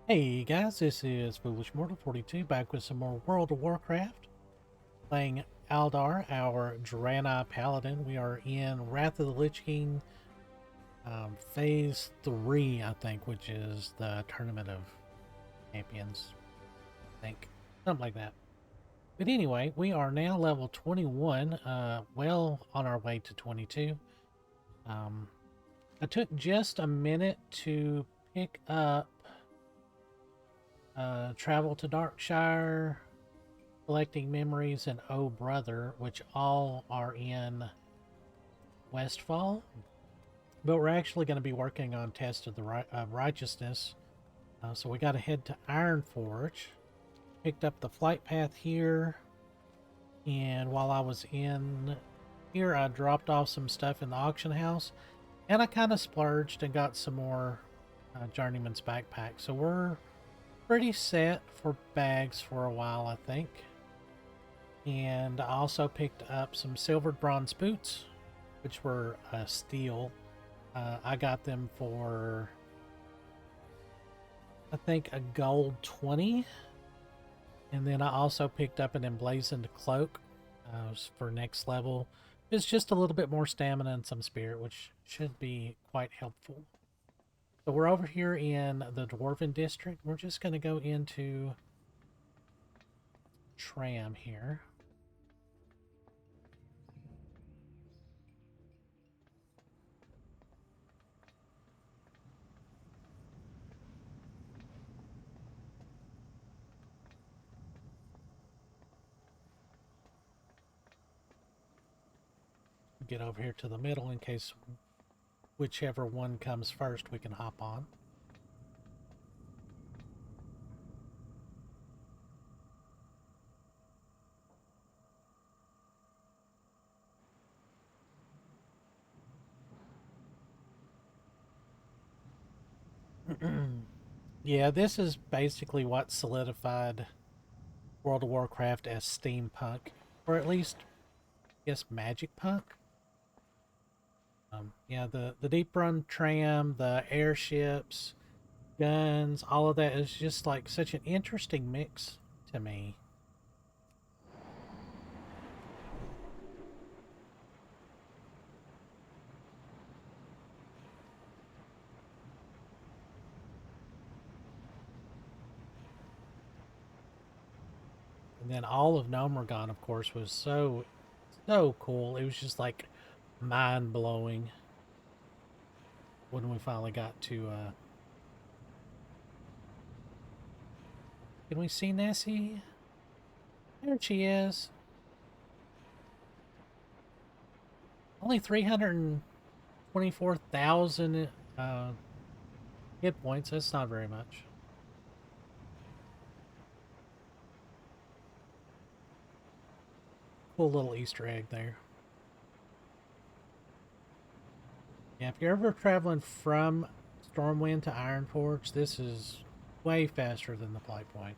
Hey guys, this is Foolish Mortal 42 back with some more World of Warcraft. Playing Aldar, our Draenei Paladin. We are in Wrath of the Lich King Phase 3, I think, which is the Tournament of Champions. I think. Something like that. But anyway, we are now level 21, well on our way to 22. Um, I took just a minute to pick up Travel to Darkshire, Collecting Memories, and Oh Brother, which all are in Westfall. But we're actually going to be working on Test of the Righteousness. So we got to head to Ironforge. Picked up the flight path here. And while I was in here, I dropped off some stuff in the auction house. And I kind of splurged and got some more Journeyman's backpack. So we're pretty set for bags for a while, I think. And I also picked up some silvered bronze boots, which were steel. I got them for, I think, a gold 20. And then I also picked up an emblazoned cloak for next level. It's just a little bit more stamina and some spirit, which should be quite helpful. So we're over here in the Dwarven District. We're just going to go into Tram here. Get over here to the middle in case whichever one comes first we can hop on. Yeah, this is basically what solidified World of Warcraft as steampunk, or at least, I guess, magic punk. Yeah, the deep run tram, the airships, guns, all of that is just like such an interesting mix to me. And then all of Nomergon, of course, was so cool. It was just like mind blowing when we finally got to. Can we see Nessie? There she is. Only 324,000 hit points. That's not very much. Cool little Easter egg there. Yeah, if you're ever traveling from Stormwind to Ironforge, this is way faster than the flight point.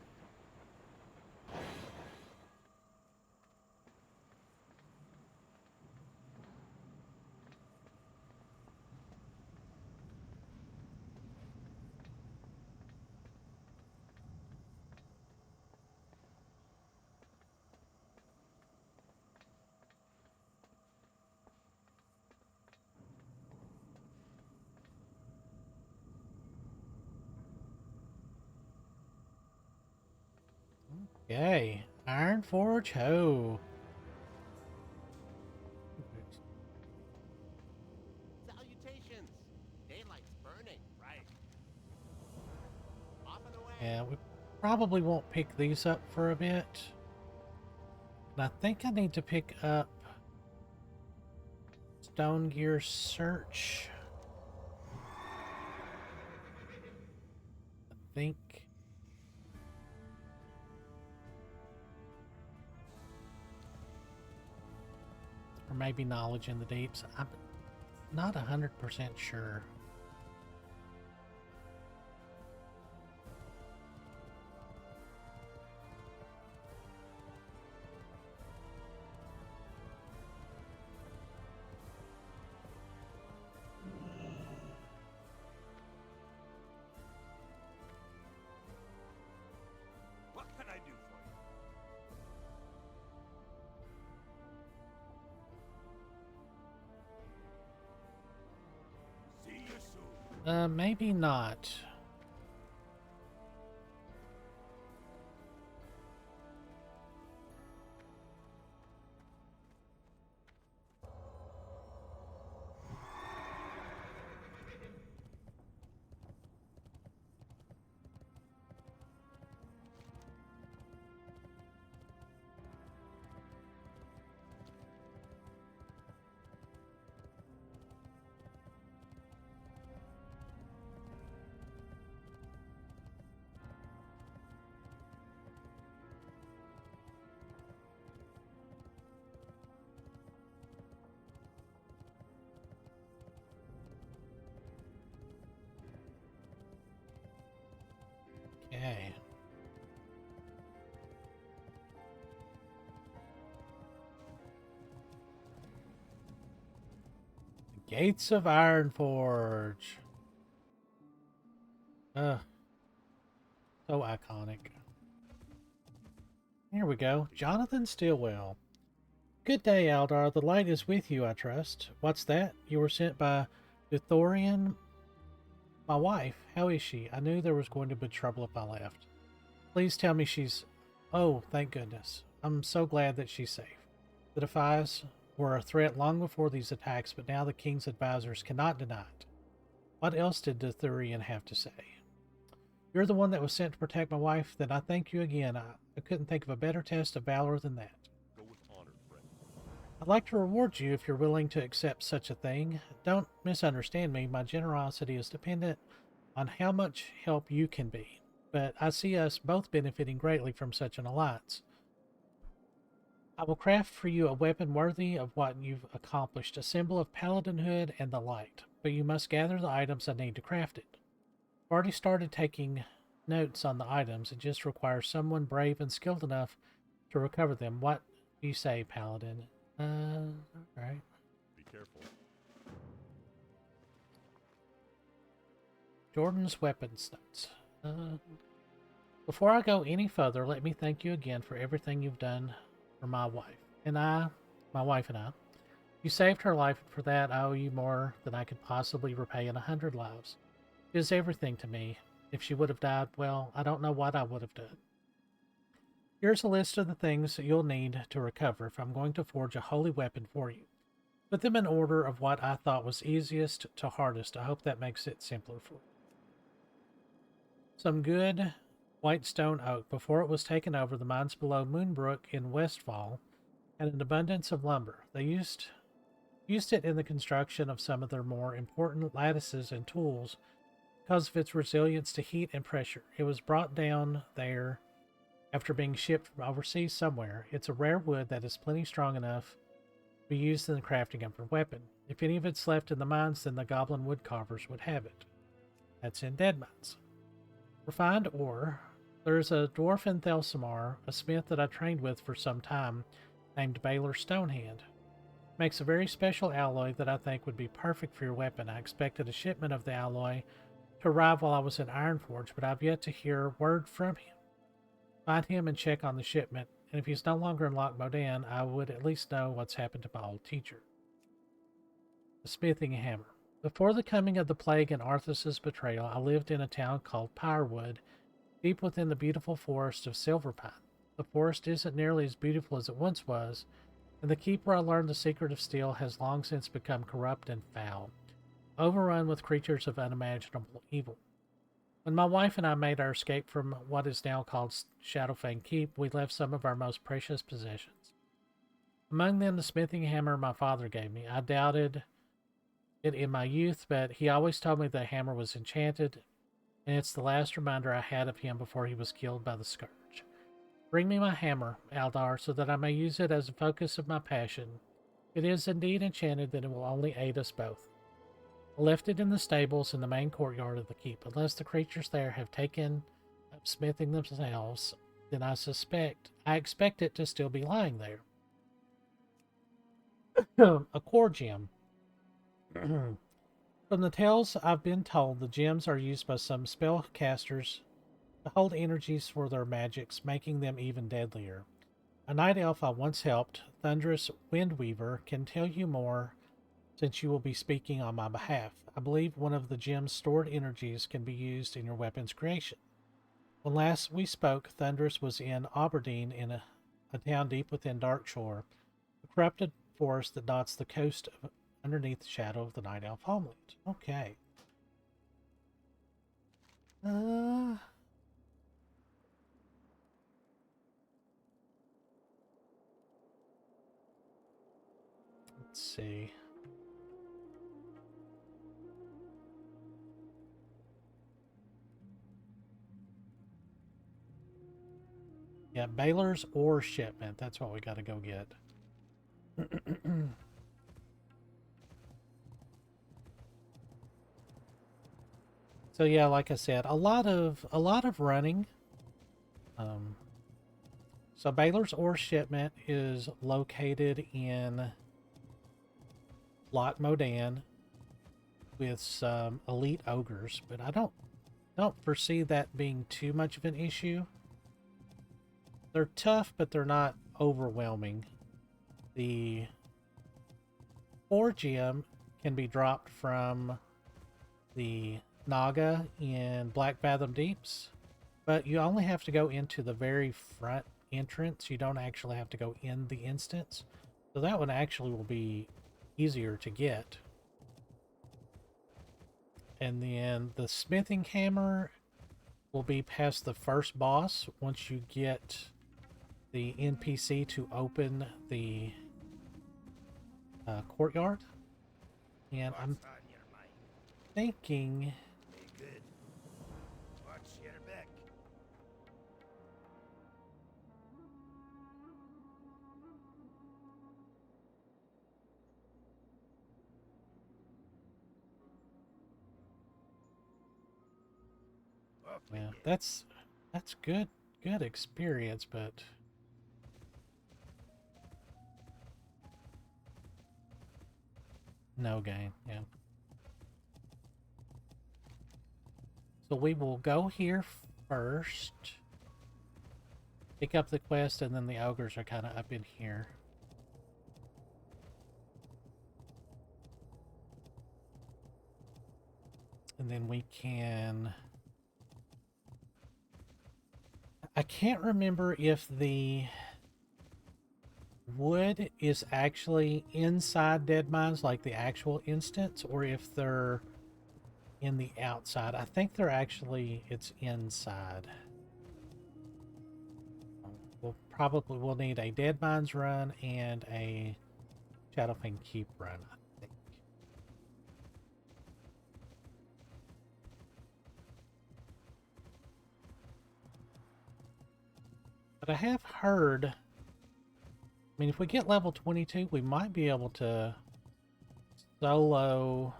Okay, Ironforge ho. Salutations! Daylight's burning, right? Off and Yeah, away! we probably won't pick these up for a bit. And I think I need to pick up Stone Gear Search. I think. Or maybe Knowledge in the Deeps. I'm not 100% sure. Maybe not. Okay. The Gates of Ironforge. Ugh. So iconic. Here we go. Jonathan Stillwell. Good day, Aldar. The light is with you, I trust. What's that? You were sent by Duthorian? My wife. How is she? I knew there was going to be trouble if I left. Please tell me she's... Oh, thank goodness. I'm so glad that she's safe. The Defies were a threat long before these attacks, but now the King's advisors cannot deny it. What else did Duthorian have to say? You're the one that was sent to protect my wife, then I thank you again. I couldn't think of a better test of valor than that. Go with honor, friend. I'd like to reward you if you're willing to accept such a thing. Don't misunderstand me. My generosity is dependent on how much help you can be. But I see us both benefiting greatly from such an alliance. I will craft for you a weapon worthy of what you've accomplished, a symbol of paladinhood and the light. But you must gather the items I need to craft it. I've already started taking notes on the items. It just requires someone brave and skilled enough to recover them. What do you say, Paladin? Alright. Be careful. Jordan's weapons notes. Before I go any further, let me thank you again for everything you've done for my wife and I. You saved her life, and for that I owe you more than I could possibly repay in 100 lives. It is everything to me. If she would have died, well, I don't know what I would have done. Here's a list of the things that you'll need to recover if I'm going to forge a holy weapon for you. Put them in order of what I thought was easiest to hardest. I hope that makes it simpler for you. Some good white stone oak. Before it was taken over, the mines below Moonbrook in Westfall had an abundance of lumber. They used it in the construction of some of their more important lattices and tools because of its resilience to heat and pressure. It was brought down there after being shipped from overseas somewhere. It's a rare wood that is plenty strong enough to be used in the crafting of a weapon. If any of it's left in the mines, then the goblin wood carvers would have it. That's in Dead Mines. Refined ore. There's a dwarf in Thelsamar, a smith that I trained with for some time, named Baylor Stonehand. Makes a very special alloy that I think would be perfect for your weapon. I expected a shipment of the alloy to arrive while I was in Ironforge, but I've yet to hear word from him. Find him and check on the shipment, and if he's no longer in Loch Modan, I would at least know what's happened to my old teacher. The smithing hammer. Before the coming of the plague and Arthas's betrayal, I lived in a town called Pyrewood, deep within the beautiful forest of Silverpine. The forest isn't nearly as beautiful as it once was, and the keep where I learned the secret of steel has long since become corrupt and foul, overrun with creatures of unimaginable evil. When my wife and I made our escape from what is now called Shadowfang Keep, we left some of our most precious possessions. Among them, the smithing hammer my father gave me. I doubted it in my youth, but he always told me the hammer was enchanted, and it's the last reminder I had of him before he was killed by the scourge. Bring me my hammer, Aldar, so that I may use it as a focus of my passion. If it is indeed enchanted, then it will only aid us both. I left it in the stables in the main courtyard of the keep. Unless the creatures there have taken up smithing themselves, then I expect it to still be lying there. A core gem. From the tales I've been told, the gems are used by some spellcasters to hold energies for their magics, making them even deadlier. A night elf I once helped, Thunderous Windweaver, can tell you more since you will be speaking on my behalf. I believe one of the gem's stored energies can be used in your weapons creation. When last we spoke, Thunderous was in Aberdeen, in a town deep within Darkshore, a corrupted forest that dots the coast underneath the shadow of the Night Elf homeland. Okay. Let's see. Yeah, Baylor's ore shipment. That's what we got to go get. So yeah, like I said, a lot of running. So Baylor's ore shipment is located in Loch Modan with some elite ogres, but I don't foresee that being too much of an issue. They're tough, but they're not overwhelming. The ore gem can be dropped from the Naga in Black Fathom Deeps, but you only have to go into the very front entrance. You don't actually have to go in the instance. So that one actually will be easier to get. And then the smithing hammer will be past the first boss once you get the NPC to open the courtyard. And I'm thinking... Yeah, that's good experience, but no gain. Yeah. So we will go here first, pick up the quest, and then the ogres are kind of up in here. And then we can... I can't remember if the wood is actually inside Dead Mines, like the actual instance, or if they're in the outside. I think they're actually, it's inside. We'll need a Dead Mines run and a Shadowfang Keep run, I think. But I have heard, I mean, if we get level 22, we might be able to solo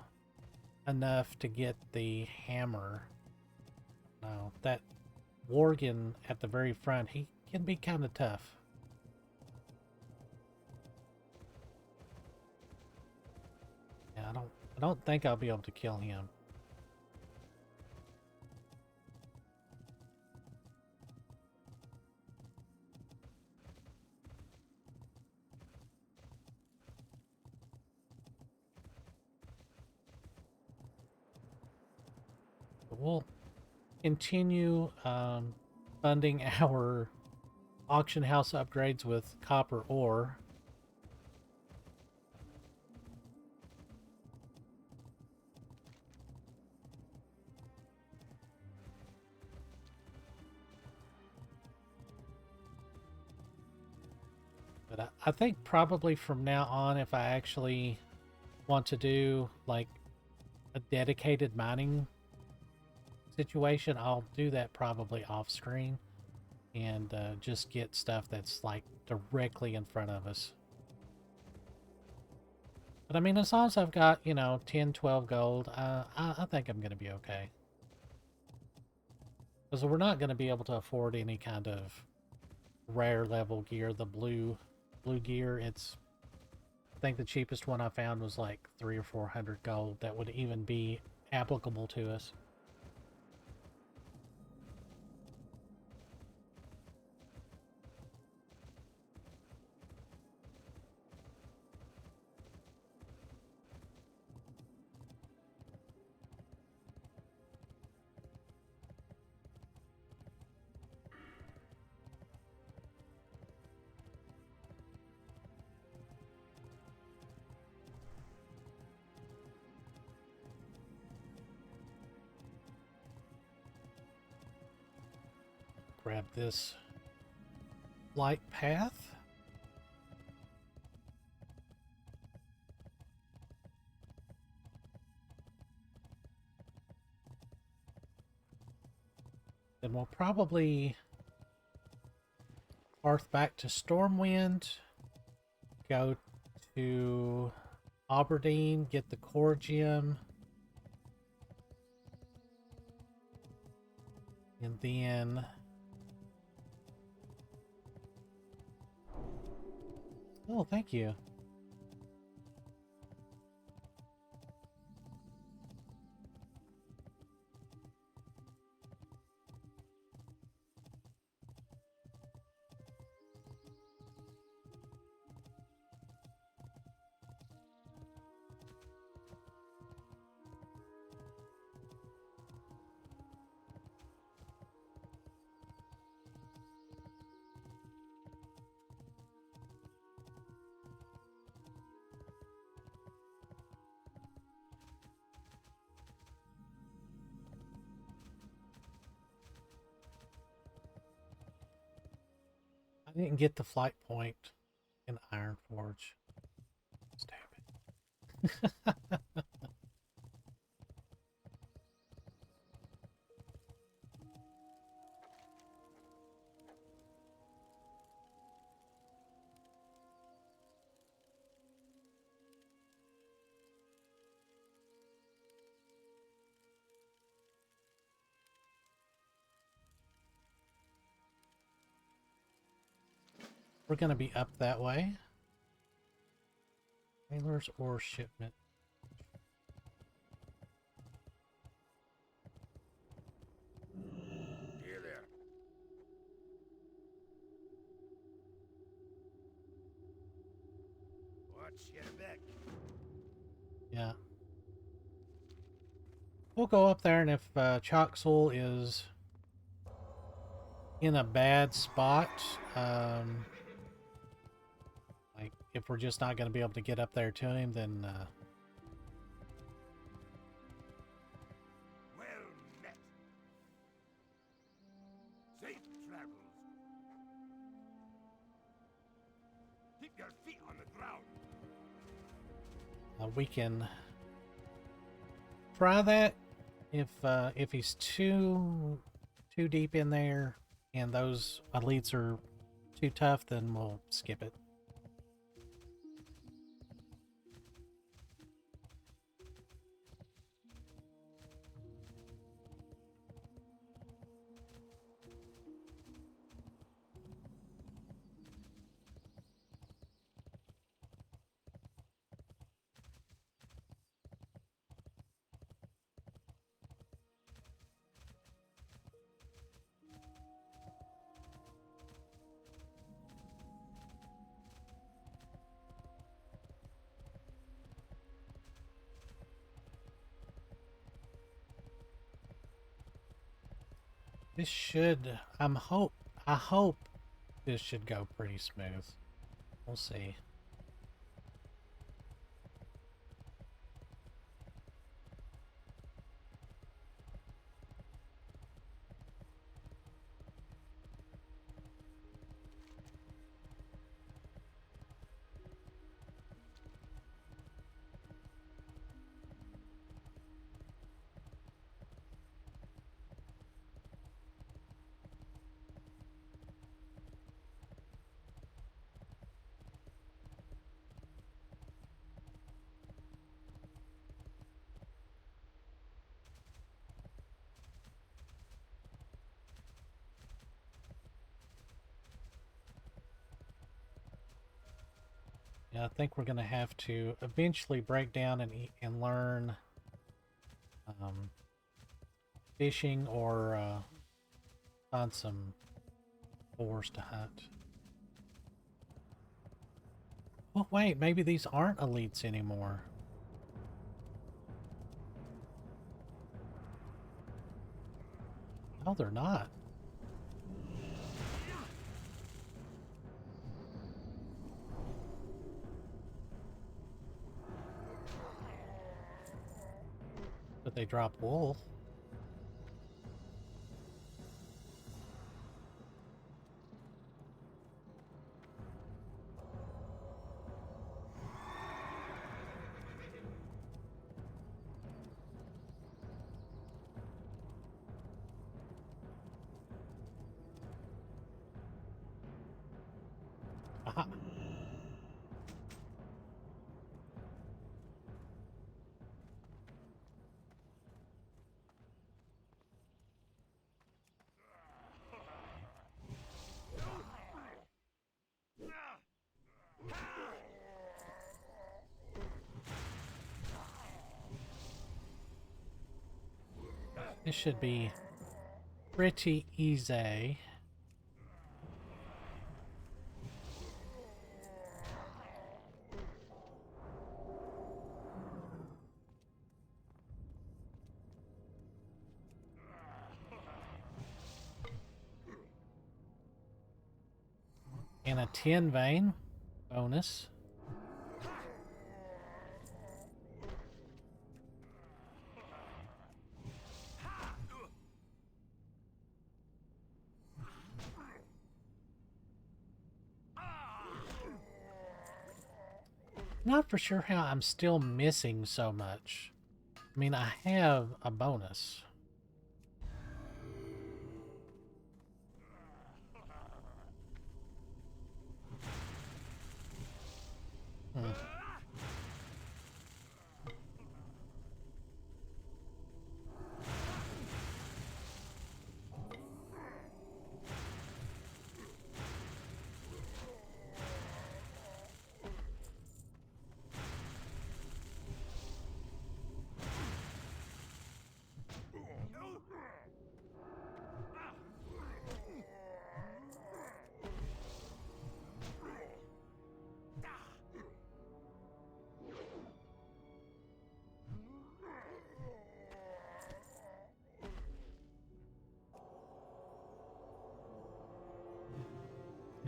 enough to get the hammer. No, that Worgen at the very front, he can be kind of tough. Yeah, I don't think I'll be able to kill him. But we'll continue funding our auction house upgrades with copper ore. But I think probably from now on, if I actually want to do like a dedicated mining situation, I'll do that probably off screen and just get stuff that's like directly in front of us. But I mean, as long as I've got, you know, 10, 12 gold, I think I'm going to be okay. Because we're not going to be able to afford any kind of rare level gear, the blue gear. It's, I think the cheapest one I found was like 300 or 400 gold that would even be applicable to us. grab this light path. Then we'll probably path back to Stormwind, go to Aberdeen, get the core gem, and then oh, thank you. I didn't get the flight point in Ironforge. Damn it. We're going to be up that way. Taylor's ore shipment. Here there. Watch your back. Yeah. We'll go up there, and if Choxel is in a bad spot, like if we're just not going to be able to get up there to him, then Well met. Safe travels. Keep your feet on the ground. we can try that. If he's too deep in there and those elites are too tough, then we'll skip it. This should, I hope this should go pretty smooth. We'll see. Yeah, I think we're going to have to eventually break down and learn fishing or find some boars to hunt. Well, wait, maybe these aren't elites anymore. No, they're not. But they drop wool. This should be pretty easy. And a 10 vein bonus. Not for sure how I'm still missing so much. I mean, I have a bonus. Hmm.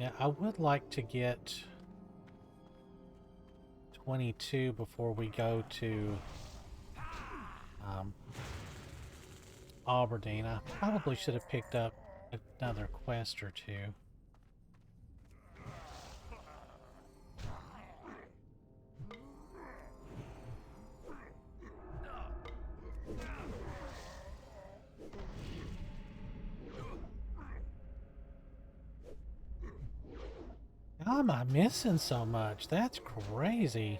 Yeah, I would like to get 22 before we go to Aberdeen. I probably should have picked up another quest or two. How am I missing so much? That's crazy.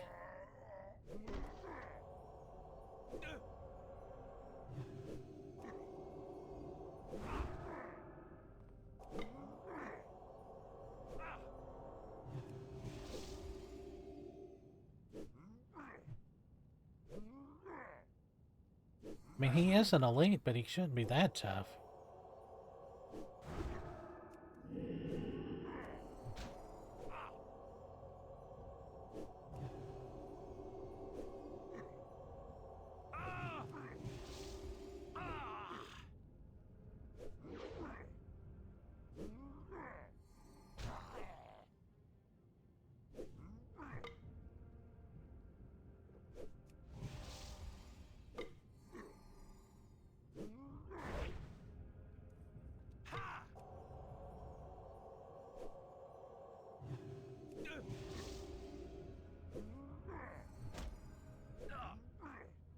I mean, he is an elite, but he shouldn't be that tough.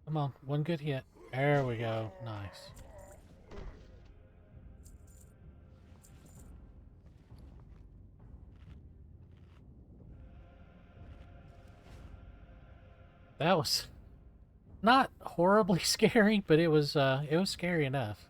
Come on, one good hit. There we go. Nice. That was not horribly scary, but it was scary enough.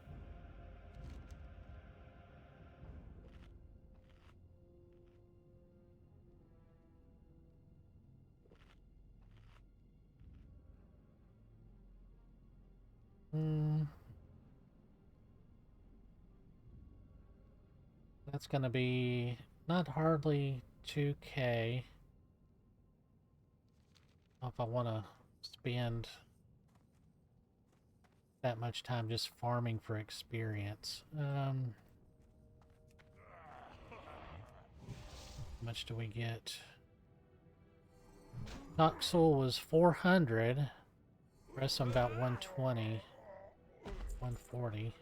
That's gonna be not hardly 2K. If I want to spend that much time just farming for experience. How much do we get? Noxel was 400. Rest I'm about 120, 140.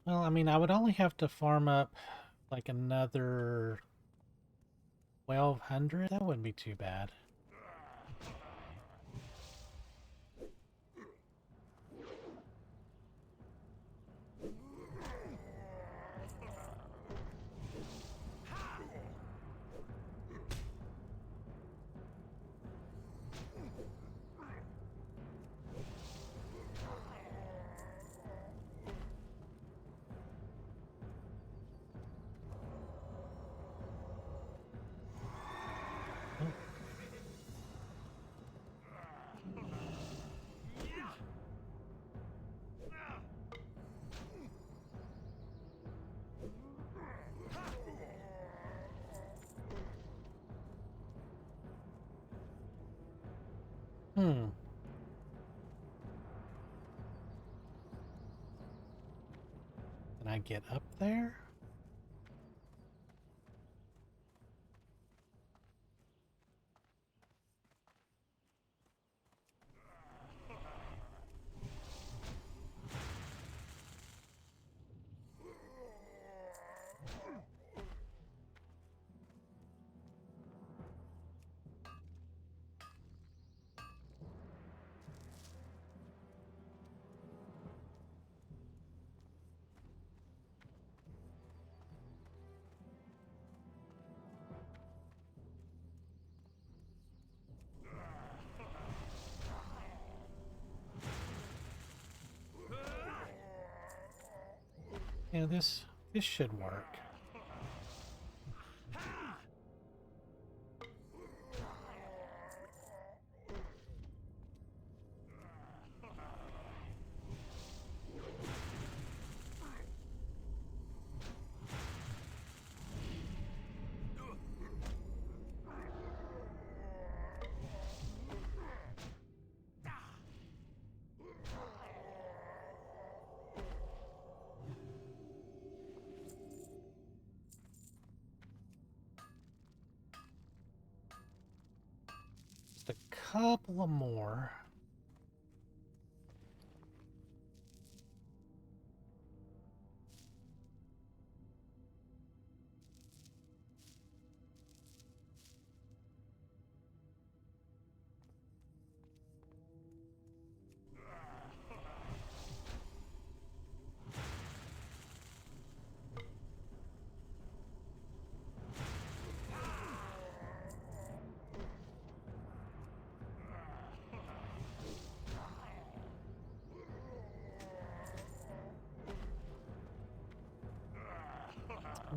Well, I mean, I would only have to farm up Like another 1,200? That wouldn't be too bad. Hmm. Can I get up there? Yeah, this should work. Just a couple of more.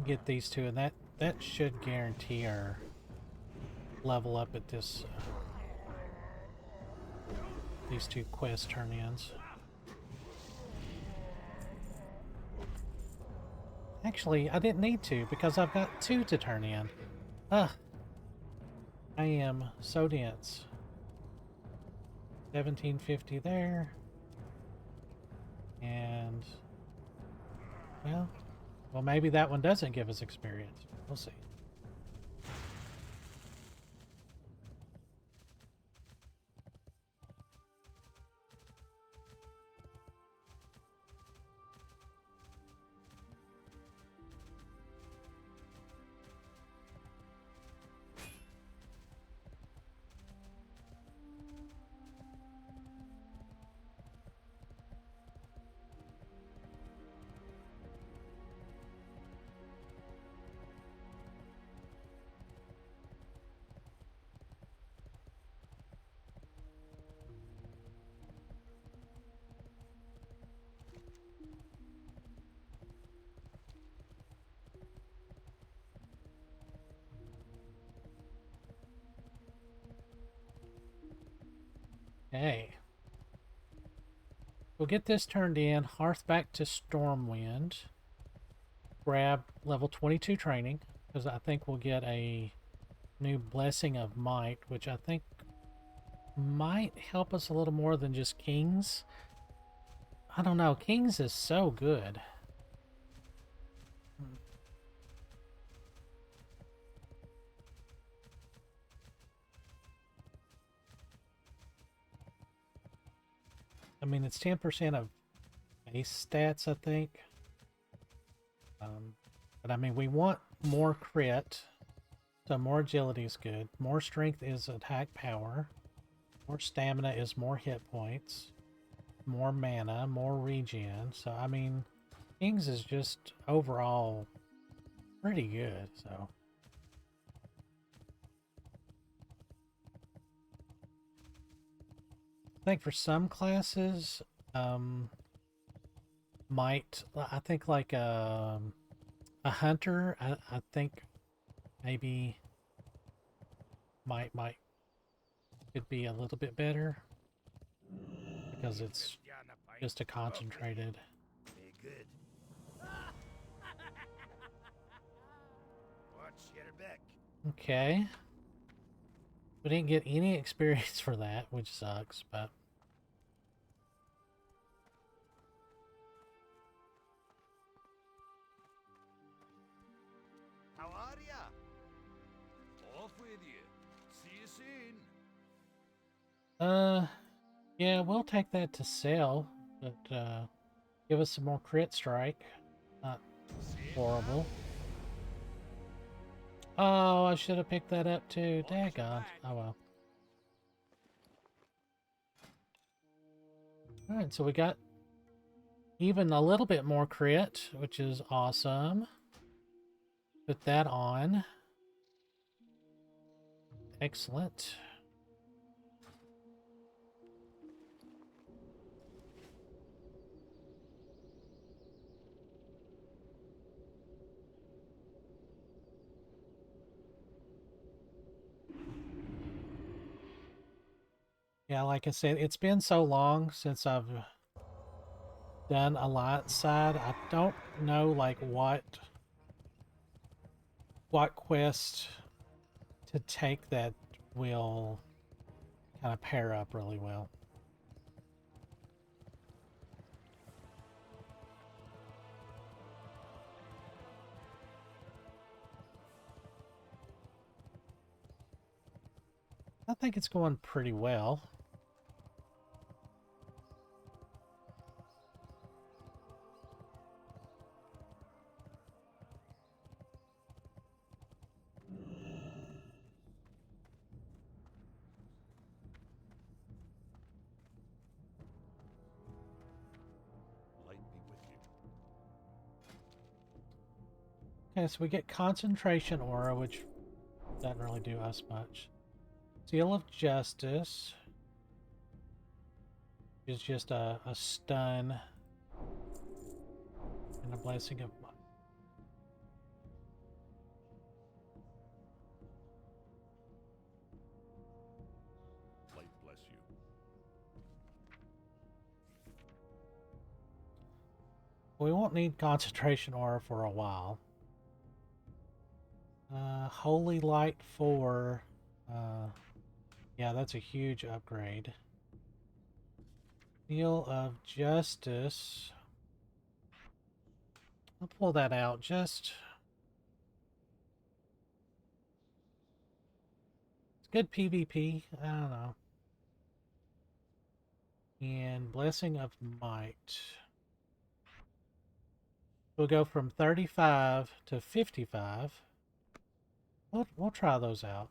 Get these two, and that should guarantee our level up at this these two quest turn-ins. Actually, I didn't need to because I've got 2 to turn in. Ugh. I am so dense. 1750 there. And well, maybe that one doesn't give us experience. We'll see. Okay. We'll get this turned in. Hearth back to Stormwind. Grab level 22 training, because I think we'll get a new Blessing of Might, which I think might help us a little more than just Kings. I don't know. Kings is so good. I mean, it's 10% of base stats, I think. But But I mean, we want more crit. So more agility is good. More strength is attack power. More stamina is more hit points. More mana, more regen. So, I mean, Kings is just overall pretty good, so. I think for some classes, I think like a hunter, I think maybe might could be a little bit better because it's just a concentrated. Very good. Watch your back. Okay. We didn't get any experience for that, which sucks, but How are ya? Off with you. See you soon. yeah, we'll take that to sell, but give us some more crit strike. Not horrible. Oh, I should have picked that up too. Daggone. Oh well. Alright, so we got even a little bit more crit, which is awesome. Put that on. Excellent. Yeah, like I said, it's been so long since I've done Alliance side. I don't know like what quest to take that will kind of pair up really well. I think it's going pretty well. Light be with you. Okay, so we get concentration aura, which doesn't really do us much. Seal of Justice is just a stun and a blessing of might. Light bless you. We won't need concentration aura for a while. Holy Light 4. Yeah, that's a huge upgrade. Seal of Justice. I'll pull that out just... It's good PvP. I don't know. And Blessing of Might. We'll go from 35 to 55. We'll try those out.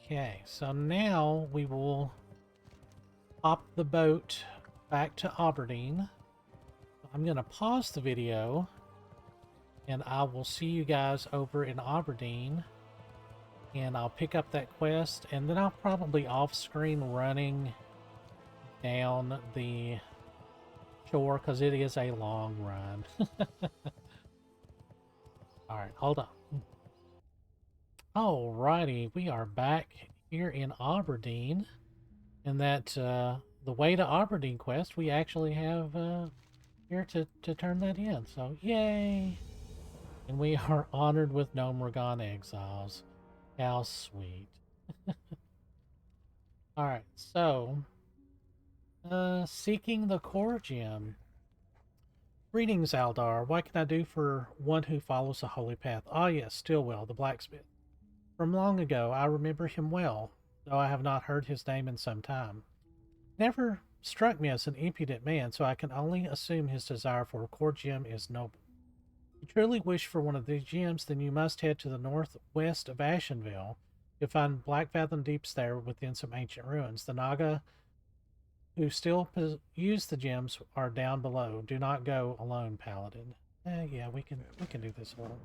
Okay, so now we will hop the boat back to Aberdeen. I'm going to pause the video and I will see you guys over in Aberdeen, and I'll pick up that quest, and then I'll probably off screen running down the shore because it is a long run. Alright, hold on. Alrighty, we are back here in Aberdeen, and that the Way to Aberdeen quest we actually have here to turn that in, so yay! And we are honored with Gnomeregan Exiles. How sweet. Alright, so seeking the core gem. Greetings, Aldar. What can I do for one who follows the holy path? Ah, yes, Stillwell, the blacksmith. From long ago, I remember him well, though I have not heard his name in some time. Never struck me as an impudent man, so I can only assume his desire for a core gem is noble. If you truly wish for one of these gems, then you must head to the northwest of Ashenville. You'll find Black Fathom Deeps there within some ancient ruins. The Naga who still use the gems are down below. Do not go alone, Paladin. Yeah, we can do this a little.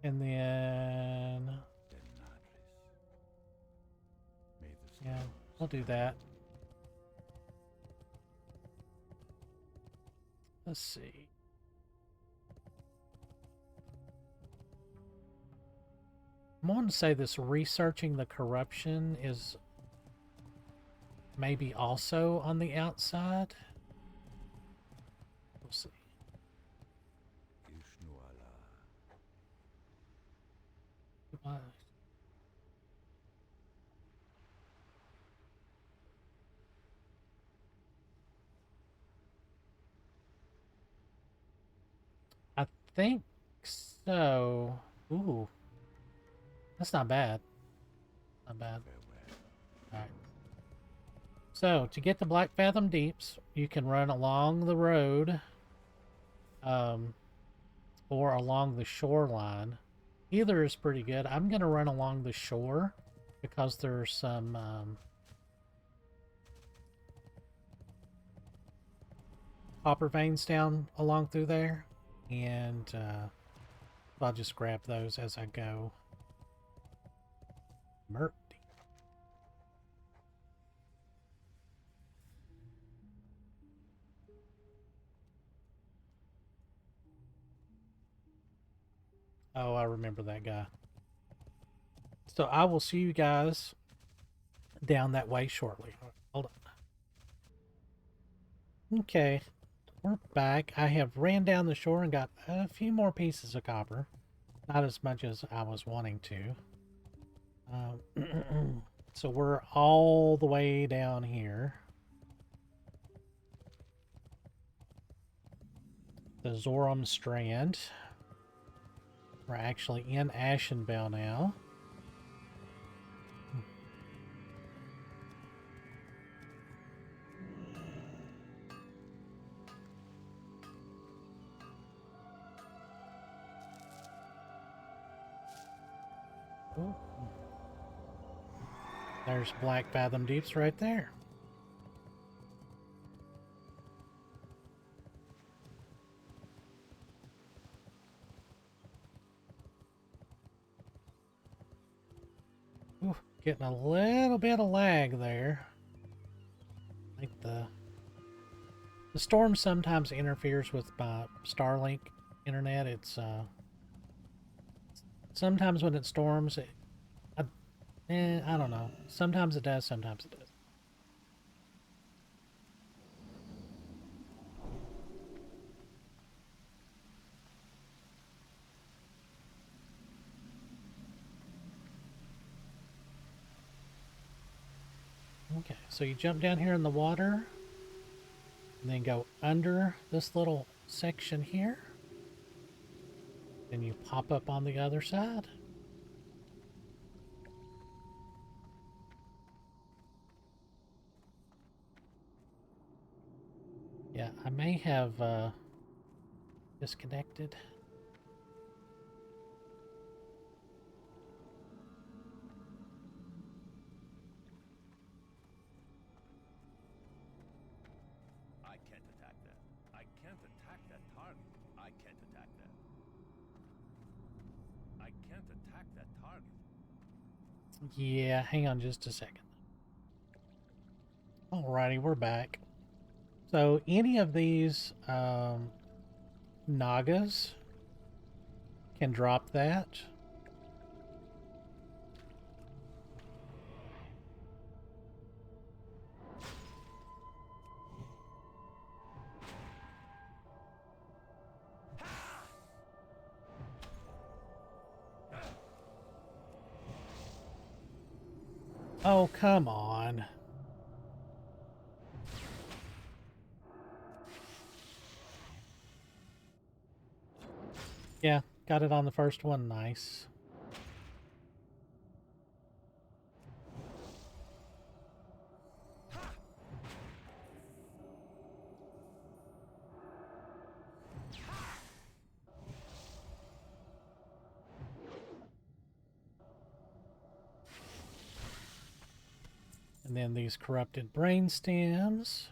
And then yeah, we'll do that. Let's see. I'm wanting to say this researching the corruption is maybe also on the outside. We'll see. I think so. Ooh. That's not bad. Not bad. Alright. So, to get the Black Fathom Deeps, you can run along the road, or along the shoreline. Either is pretty good. I'm going to run along the shore because there's some copper veins down along through there, and I'll just grab those as I go. Murky. Oh, I remember that guy. So I will see you guys down that way shortly. Hold on. Okay, we're back. I have ran down the shore and got a few more pieces of copper. Not as much as I was wanting to. So we're all the way down here. The Zoram Strand. We're actually in Ashenvale now. Ooh. There's Black Fathom Deeps right there. Ooh, getting a little bit of lag there. I think the storm sometimes interferes with my Starlink internet. It's sometimes when it storms, I don't know. Sometimes it does, sometimes it does. Okay, so you jump down here in the water, and then go under this little section here. Then you pop up on the other side. Yeah, I may have disconnected. I can't attack that. I can't attack that target. I can't attack that. I can't attack that target. Yeah, hang on just a second. Alrighty, we're back. So any of these Nagas can drop that. Oh, come on. Yeah, got it on the first one. Nice. And then these corrupted brain stems.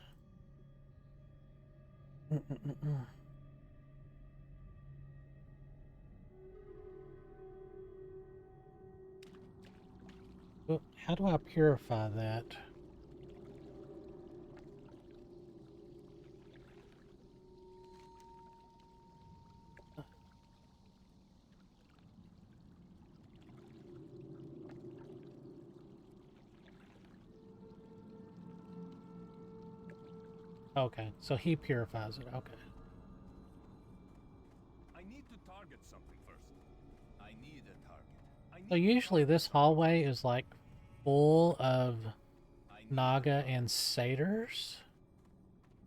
Oh, how do I purify that? Okay, so he purifies it. Okay. I need to target something first. I need a target. I need So to usually target this something hallway is like full of first. I need Naga and satyrs.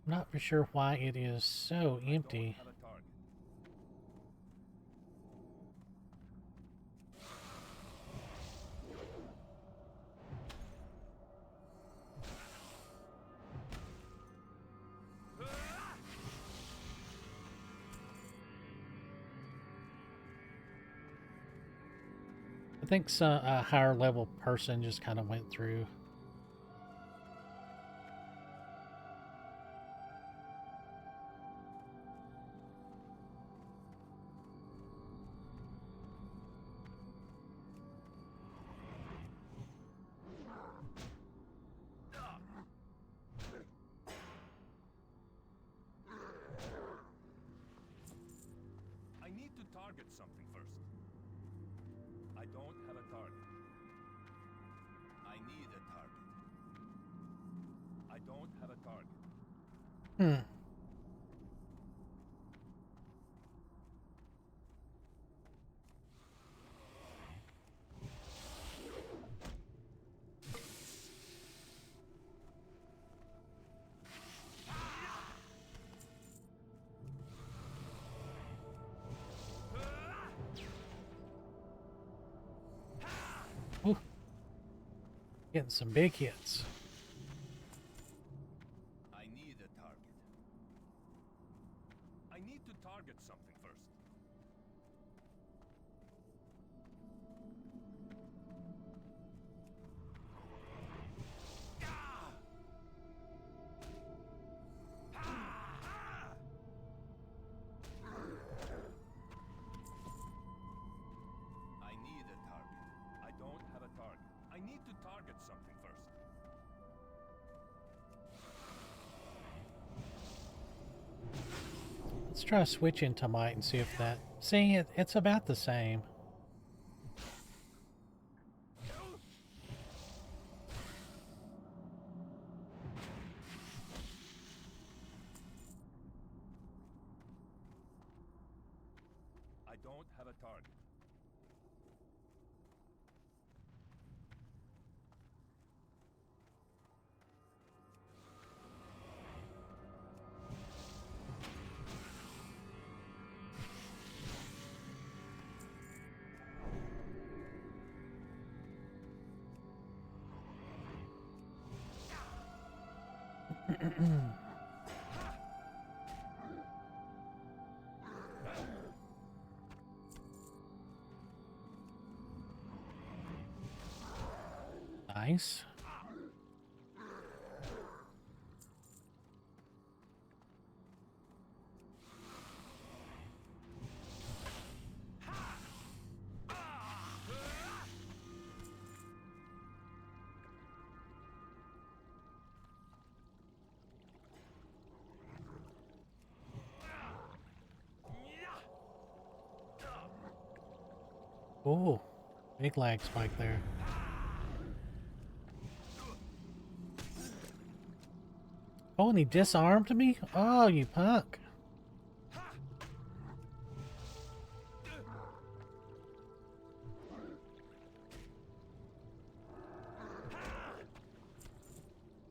I'm not for sure why it is so I empty. don't have a target. I think a higher level person just kind of went through. I need to target something first. I don't have a target. I need a target. I don't have a target. Hmm. Ooh. Getting some big hits. I need a target. I need to target something first. I need a target. I don't have a target. I need to target something first. Let's try switching to might and see if that... See, it's about the same. I don't have a target. Nice. Oh, big lag spike there. Oh, and he disarmed me? Oh, you punk.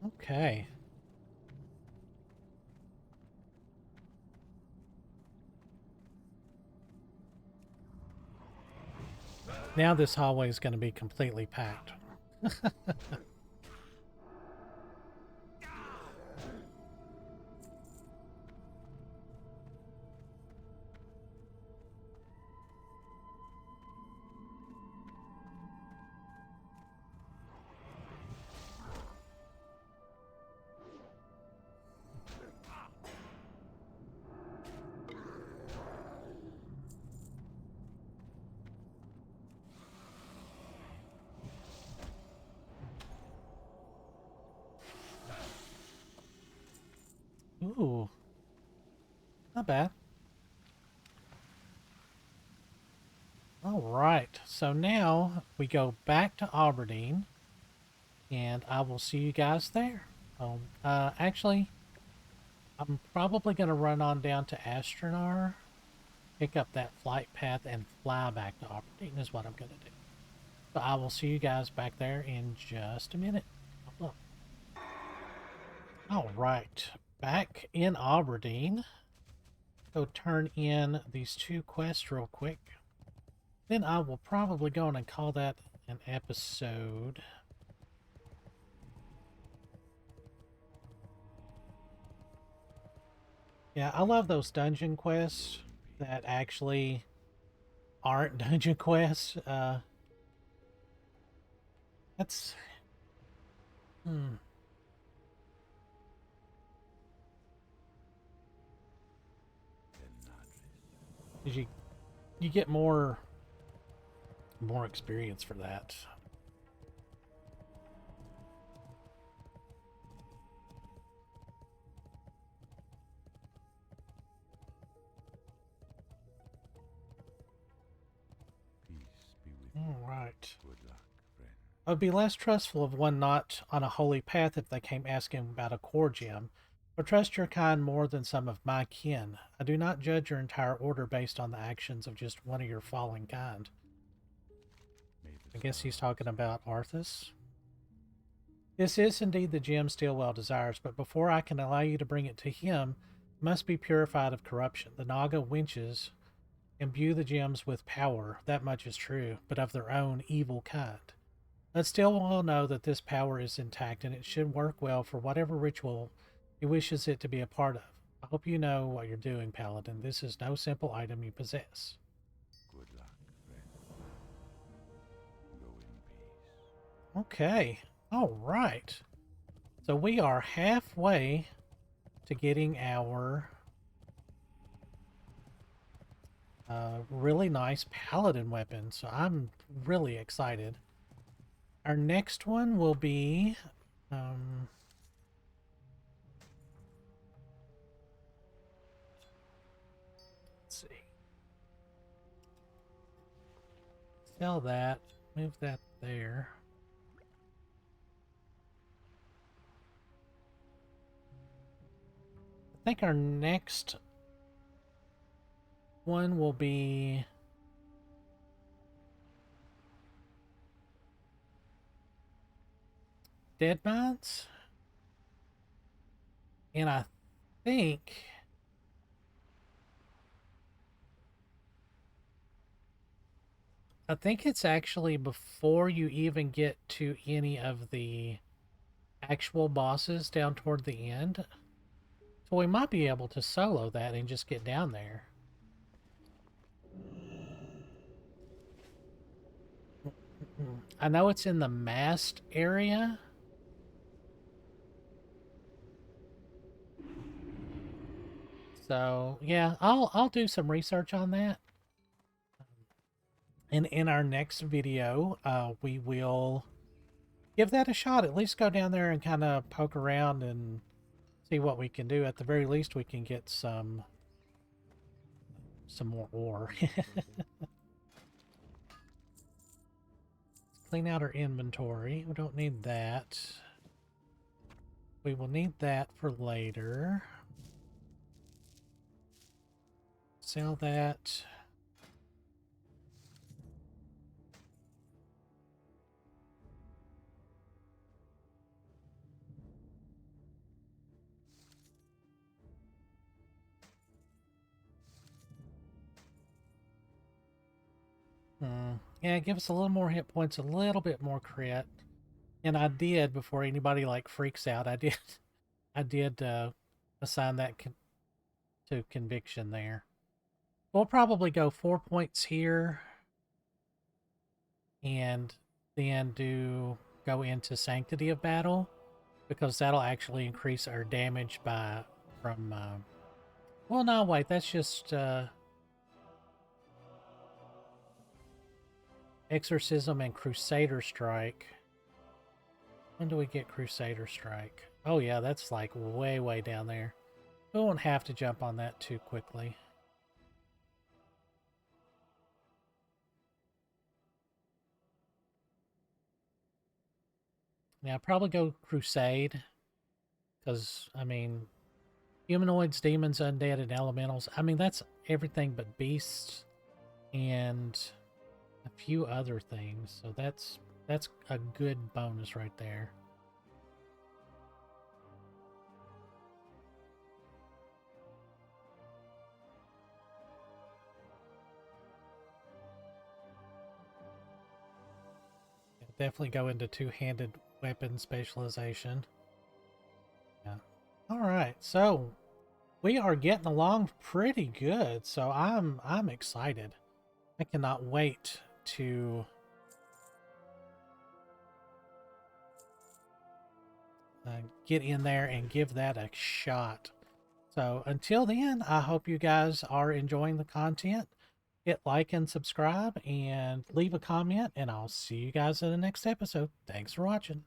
Okay. Now this hallway is going to be completely packed. Ooh, not bad. All right, so now we go back to Aberdeen, and I will see you guys there. Actually, I'm probably going to run on down to Astronar, pick up that flight path, and fly back to Aberdeen is what I'm going to do. So I will see you guys back there in just a minute. Hold up. All right, back in Aberdeen. Go turn in these 2 quests real quick. Then I will probably go on and call that an episode. Yeah, I love those dungeon quests that actually aren't dungeon quests. That's... You get more experience for that. Peace be with you. All right. Good luck, friend. I would be less trustful of one not on a holy path if they came asking about a core gem, but trust your kind more than some of my kin. I do not judge your entire order based on the actions of just one of your fallen kind. I guess he's talking about Arthas. This is indeed the gem Steelwell desires, but before I can allow you to bring it to him, it must be purified of corruption. The Naga wenches imbue the gems with power, that much is true, but of their own evil kind. Let Steelwell know that this power is intact and it should work well for whatever ritual he wishes it to be a part of. I hope you know what you're doing, Paladin. This is no simple item you possess. Good luck, friend. Go in peace. Okay. All right. So we are halfway to getting our really nice Paladin weapon. So I'm really excited. Our next one will be... let's see. Sell that. Move that there. I think our next one will be Dead Mines. And I think it's actually before you even get to any of the actual bosses down toward the end. So we might be able to solo that and just get down there. I know it's in the mast area. So yeah, I'll do some research on that. And in our next video, we will give that a shot. At least go down there and kind of poke around and see what we can do. At the very least, we can get some more ore. Clean out our inventory. We don't need that. We will need that for later. Sell that. Yeah, it gives us a little more hit points, a little bit more crit. And I did, before anybody like freaks out, I did assign that to conviction there. We'll probably go 4 points here, and then go into Sanctity of Battle, because that'll actually increase our damage by from. Well, no, wait, that's just Exorcism and Crusader Strike. When do we get Crusader Strike? Oh yeah, that's like way, way down there. We won't have to jump on that too quickly. Yeah, I'll probably go Crusade. Because, I mean, humanoids, demons, undead, and elementals. I mean, that's everything but beasts and a few other things. So that's a good bonus right there. Definitely go into two-handed weapon specialization. Yeah. All right, so we are getting along pretty good. So I'm excited. I cannot wait to get in there and give that a shot. So until then, I hope you guys are enjoying the content. Hit like and subscribe and leave a comment, and I'll see you guys in the next episode. Thanks for watching.